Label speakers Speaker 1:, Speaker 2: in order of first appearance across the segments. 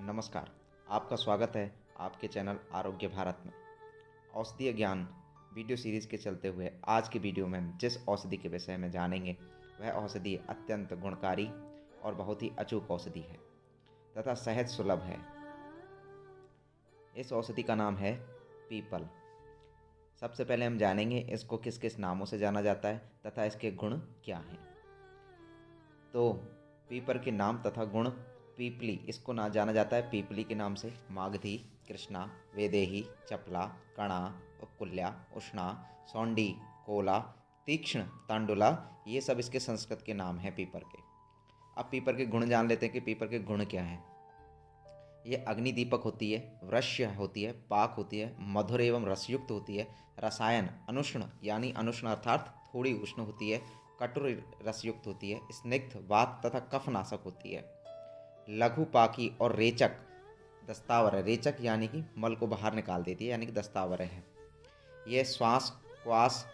Speaker 1: नमस्कार। आपका स्वागत है आपके चैनल आरोग्य भारत में। औषधीय ज्ञान वीडियो सीरीज़ के चलते हुए आज की वीडियो में हम जिस औषधि के विषय में जानेंगे वह औषधि अत्यंत गुणकारी और बहुत ही अचूक औषधि है तथा सहज सुलभ है। इस औषधि का नाम है पीपल। सबसे पहले हम जानेंगे इसको किस किस नामों से जाना जाता है तथा इसके गुण क्या हैं। तो पीपर के नाम तथा गुण। पीपली, इसको ना जाना जाता है पीपली के नाम से। मागधी, कृष्णा, वेदेही, चपला, कणा, उपकुल्या, उष्णा, सौंडी, कोला, तीक्ष्ण, तांडुला, ये सब इसके संस्कृत के नाम हैं पीपर के। अब पीपर के गुण जान लेते हैं कि पीपर के गुण क्या हैं। ये अग्निदीपक होती है, वृष्य होती है, पाक होती है, मधुर एवं रसयुक्त होती है, रसायन अनुष्ण यानी अनुष्ण अर्थात थोड़ी उष्ण होती है, कटुर रसयुक्त होती है, स्निग्ध, वात तथा कफनाशक होती है, लघु पाकी और रेचक दस्तावर है। रेचक यानी कि मल को बाहर निकाल देती है, यानी कि दस्तावर है। यह श्वास क्वास,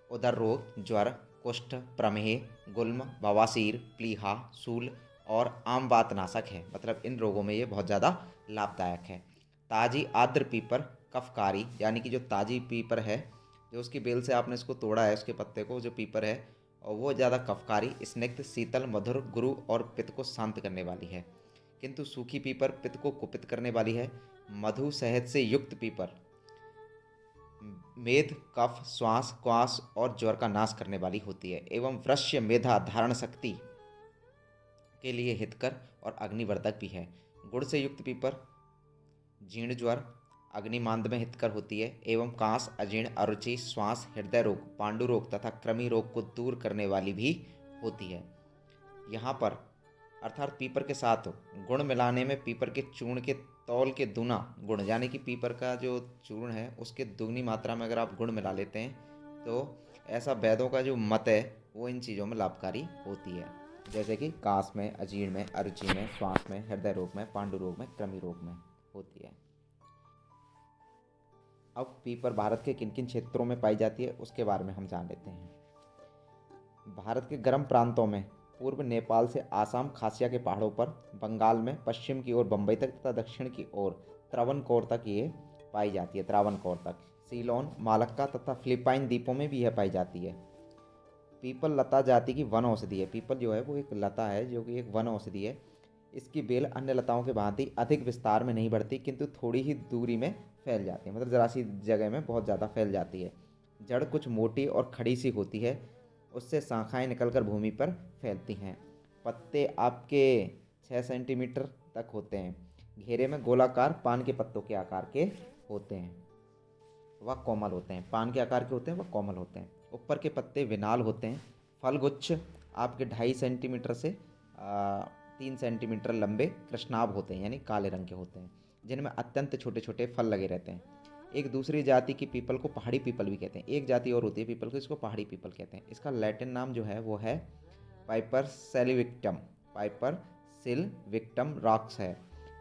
Speaker 1: उदर रोग, ज्वर, कुष्ठ, प्रमेह, गुल्म, बवासीर, प्लीहा, सूल और आम वात नाशक है। मतलब इन रोगों में ये बहुत ज़्यादा लाभदायक है। ताजी आर्द्र पीपर कफकारी, यानी कि जो ताजी पीपर है, जो उसकी बेल से आपने इसको तोड़ा है, उसके पत्ते को, जो पीपर है, और वो ज़्यादा कफकारी, स्निग्ध, शीतल, मधुर, गुरु और पित्त को शांत करने वाली है। किंतु सूखी पीपर पित्त को कुपित करने वाली है। मधु शहद से युक्त पीपर मेद, कफ, श्वास क्वास और ज्वर का नाश करने वाली होती है एवं वृष्य मेधा धारण शक्ति के लिए हितकर और अग्निवर्धक भी है। गुड़ से युक्त पीपर जीर्ण ज्वर अग्निमांद में हितकर होती है एवं कांस, अजीर्ण, अरुचि, श्वास, हृदय रोग, पांडु रोग तथा कृमि रोग को दूर करने वाली भी होती है। यहाँ पर अर्थात पीपर के साथ गुण मिलाने में पीपर के चूर्ण के तौल के दुना गुण, यानी कि पीपर का जो चूर्ण है उसके दुगनी मात्रा में अगर आप गुण मिला लेते हैं तो ऐसा वैद्यों का जो मत है वो इन चीज़ों में लाभकारी होती है। जैसे कि कांस में, अजीर्ण में, अरुचि में, श्वास में, हृदय रोग में, पांडु रोग में, कृमि रोग में होती है। अब पीपर भारत के किन किन क्षेत्रों में पाई जाती है उसके बारे में हम जान लेते हैं। भारत के गर्म प्रांतों में पूर्व नेपाल से आसाम खासिया के पहाड़ों पर, बंगाल में पश्चिम की ओर बम्बई तक तथा दक्षिण की ओर त्रावणकोर तक ये पाई जाती है। त्रावणकोर तक, सीलोन, मालक्का तथा फिलिपाइन द्वीपों में भी यह पाई जाती है। पीपल लता जाति की वन औषधि है। पीपल जो है वो एक लता है जो कि एक वन औषधि है। इसकी बेल अन्य लताओं के भांति अधिक विस्तार में नहीं बढ़ती किंतु थोड़ी ही दूरी में फैल जाती है, मतलब ज़रा सी जगह में बहुत ज़्यादा फैल जाती है। जड़ कुछ मोटी और खड़ी सी होती है, उससे शाखाएं निकलकर भूमि पर फैलती हैं। पत्ते आपके 6 सेंटीमीटर तक होते हैं। घेरे में गोलाकार पान के पत्तों के आकार के होते हैं, वह कोमल होते हैं। पान के आकार के होते हैं, वह कोमल होते हैं। ऊपर के पत्ते विनाल होते हैं। फलगुच्छ आपके 2.5 सेंटीमीटर से 3 सेंटीमीटर लंबे कृष्णाभ होते हैं, यानी काले रंग के होते हैं, जिनमें अत्यंत छोटे छोटे फल लगे रहते हैं। एक दूसरी जाति की पीपल को पहाड़ी पीपल भी कहते हैं। एक जाति और होती है पीपल को, इसको पहाड़ी पीपल कहते हैं। इसका लैटिन नाम जो है वो है पाइपर सेलिविक्टम। पाइपर सिल्विक्टम रॉक्स है।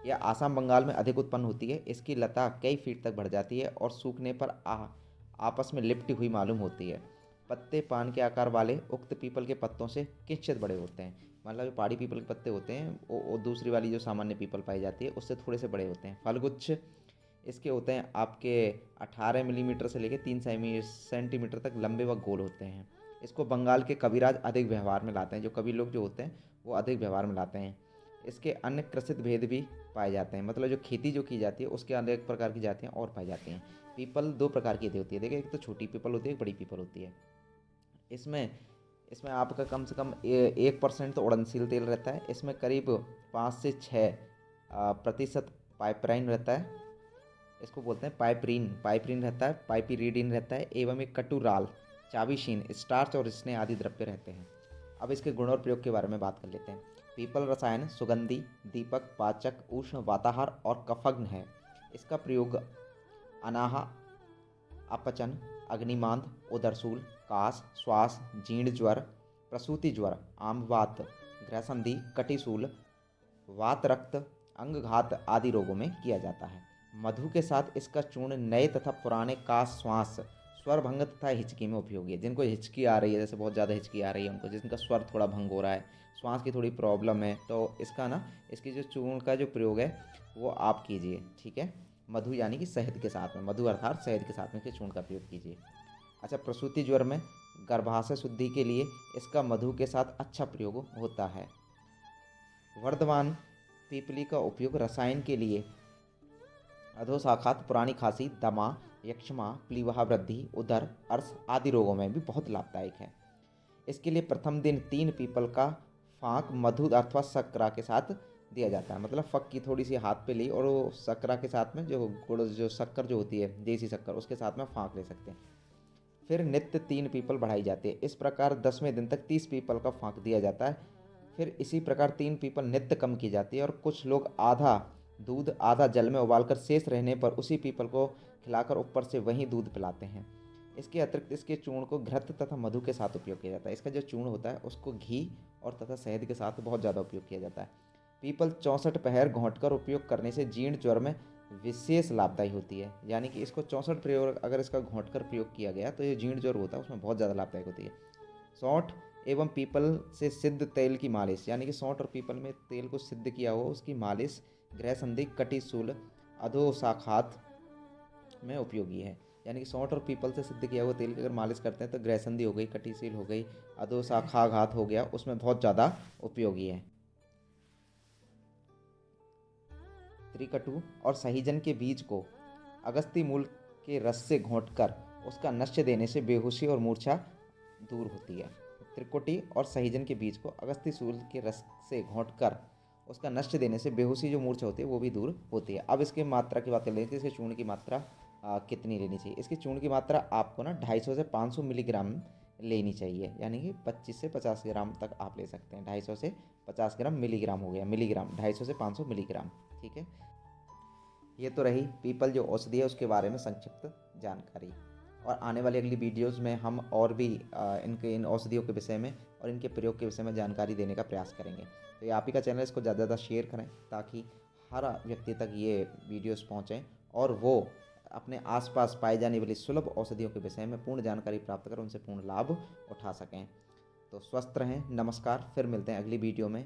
Speaker 1: यह आसाम बंगाल में अधिक उत्पन्न होती है। इसकी लता कई फीट तक बढ़ जाती है और सूखने पर आपस में लिपटी हुई मालूम होती है। पत्ते पान के आकार वाले उक्त पीपल के पत्तों से किंचित बड़े होते हैं। मतलब जो पहाड़ी पीपल के पत्ते होते हैं वो दूसरी वाली जो सामान्य पीपल पाई जाती है उससे थोड़े से बड़े होते हैं। फलगुच्छ इसके होते हैं आपके 18 मिलीमीटर से लेकर 3 सेंटीमीटर तक लंबे व गोल होते हैं। इसको बंगाल के कविराज अधिक व्यवहार में लाते हैं। जो कवि लोग जो होते हैं वो अधिक व्यवहार में लाते हैं। इसके अन्य कृषित भेद भी पाए जाते हैं, मतलब जो खेती जो की जाती है उसके अनेक प्रकार की जातियाँ और पाई जाती हैं। पीपल 2 प्रकार की होती है। देखिए, एक तो छोटी पीपल होती है, एक बड़ी पीपल होती है। इसमें इसमें आपका कम से कम 1% तो उड़नशील तेल रहता है। इसमें करीब 5 से 6 प्रतिशत पाइपराइन रहता है। इसको बोलते हैं पाइपरीन। पाइपरीन रहता है, पाइपीरीडिन रहता है एवं एक कटुराल, चाविशीन, स्टार्च और स्नेह आदि द्रव्य रहते हैं। अब इसके गुण और प्रयोग के बारे में बात कर लेते हैं। पीपल रसायन सुगंधी, दीपक, पाचक, उष्ण, वाताहार और कफग्न है। इसका प्रयोग अनाहा, अपचन, अग्निमांद, उदरसूल, कास, श्वास, जीर्ण ज्वर, प्रसूति ज्वर, आमवात, ग्रहसंधि, कटिशूल, वात रक्त, अंगघात आदि रोगों में किया जाता है। मधु के साथ इसका चूर्ण नए तथा पुराने कास, श्वास, स्वर भंग तथा हिचकी में उपयोगी है। जिनको हिचकी आ रही है, जैसे बहुत ज़्यादा हिचकी आ रही है उनको, जिनका स्वर थोड़ा भंग हो रहा है, श्वास की थोड़ी प्रॉब्लम है, तो इसकी जो चूर्ण का जो प्रयोग है वो आप कीजिए, ठीक है। मधु यानी कि शहद के साथ में, मधु अर्थात शहद के साथ में इसके चूर्ण का प्रयोग कीजिए। अच्छा, प्रसूति ज्वर में गर्भाशय शुद्धि के लिए इसका मधु के साथ अच्छा प्रयोग होता है। वर्धमान पीपली का उपयोग रसायन के लिए अधोशाखात, पुरानी खांसी, दमा, यक्ष्मा, प्लीहा वृद्धि, उदर, अर्श आदि रोगों में भी बहुत लाभदायक है। इसके लिए प्रथम दिन 3 पीपल का फाँक मधु अथवा शर्करा के साथ दिया जाता है। मतलब फक की थोड़ी सी हाथ पे ली और वो शर्करा के साथ में जो गुड़, जो शक्कर जो होती है, देसी शक्कर, उसके साथ में फाँक ले सकते हैं। फिर नित्य 3 पीपल बढ़ाई जाती है। इस प्रकार 10वें दिन तक 30 पीपल का फाँक दिया जाता है। फिर इसी प्रकार 3 पीपल नित्य कम की जाती है और कुछ लोग आधा दूध आधा जल में उबालकर शेष रहने पर उसी पीपल को खिलाकर ऊपर से वही दूध पिलाते हैं। इसके अतिरिक्त इसके चूर्ण को घृत तथा मधु के साथ उपयोग किया जाता है। इसका जो चूर्ण होता है उसको घी और तथा शहद के साथ बहुत ज़्यादा उपयोग किया जाता है। पीपल 64 पहर घोंटकर उपयोग करने से जीर्ण ज्वर में विशेष लाभदायी होती है। यानी कि इसको 64 प्रयोग अगर इसका घोंटकर प्रयोग किया गया तो ये जीर्ण ज्वर होता है उसमें बहुत ज़्यादा लाभदायक होती है। सौंठ एवं पीपल से सिद्ध तेल की मालिश, यानी कि सौंठ और पीपल में तेल को सिद्ध किया हुआ उसकी मालिश गृह संधि, कटिशूल, अधोशाखात में उपयोगी है। यानी कि सौंठ और पीपल से सिद्ध किया हुआ तेल की अगर मालिश करते हैं तो गृह संधि हो गई, कटिशील हो गई, अधोशाखाघात हो गया, उसमें बहुत ज़्यादा उपयोगी है। त्रिकटु और सहीजन के बीज को अगस्ती मूल के रस से घोंटकर उसका नश्य देने से बेहोशी और मूर्छा दूर होती है। त्रिकुटी और सहीजन के बीज को अगस्ती सूल के रस से घोंटकर उसका नश्य देने से बेहोशी जो मूर्छा होती है वो भी दूर होती है। अब इसकी मात्रा की बात कर लेते हैं। इसके चूर्ण की मात्रा कितनी लेनी चाहिए? इसकी चूर्ण की मात्रा आपको ना 250 से 500 मिलीग्राम लेनी चाहिए। यानी कि 25 से 50 ग्राम तक आप ले सकते हैं। 250 से 50 ग्राम, मिलीग्राम हो गया, मिलीग्राम 250 से 500 मिलीग्राम, ठीक है। ये तो रही पीपल जो औषधि है उसके बारे में संक्षिप्त जानकारी। और आने वाली अगली वीडियोस में हम और भी इन औषधियों के विषय में और इनके प्रयोग के विषय में जानकारी देने का प्रयास करेंगे। तो ये आप ही का चैनल है, इसको ज़्यादा से ज़्यादा शेयर करें ताकि हर व्यक्ति तक ये वीडियोस पहुँचें और वो अपने आसपास पाई जाने वाली सुलभ औषधियों के विषय में पूर्ण जानकारी प्राप्त कर उनसे पूर्ण लाभ उठा सकें। तो स्वस्थ रहें। नमस्कार, फिर मिलते हैं अगली वीडियो में।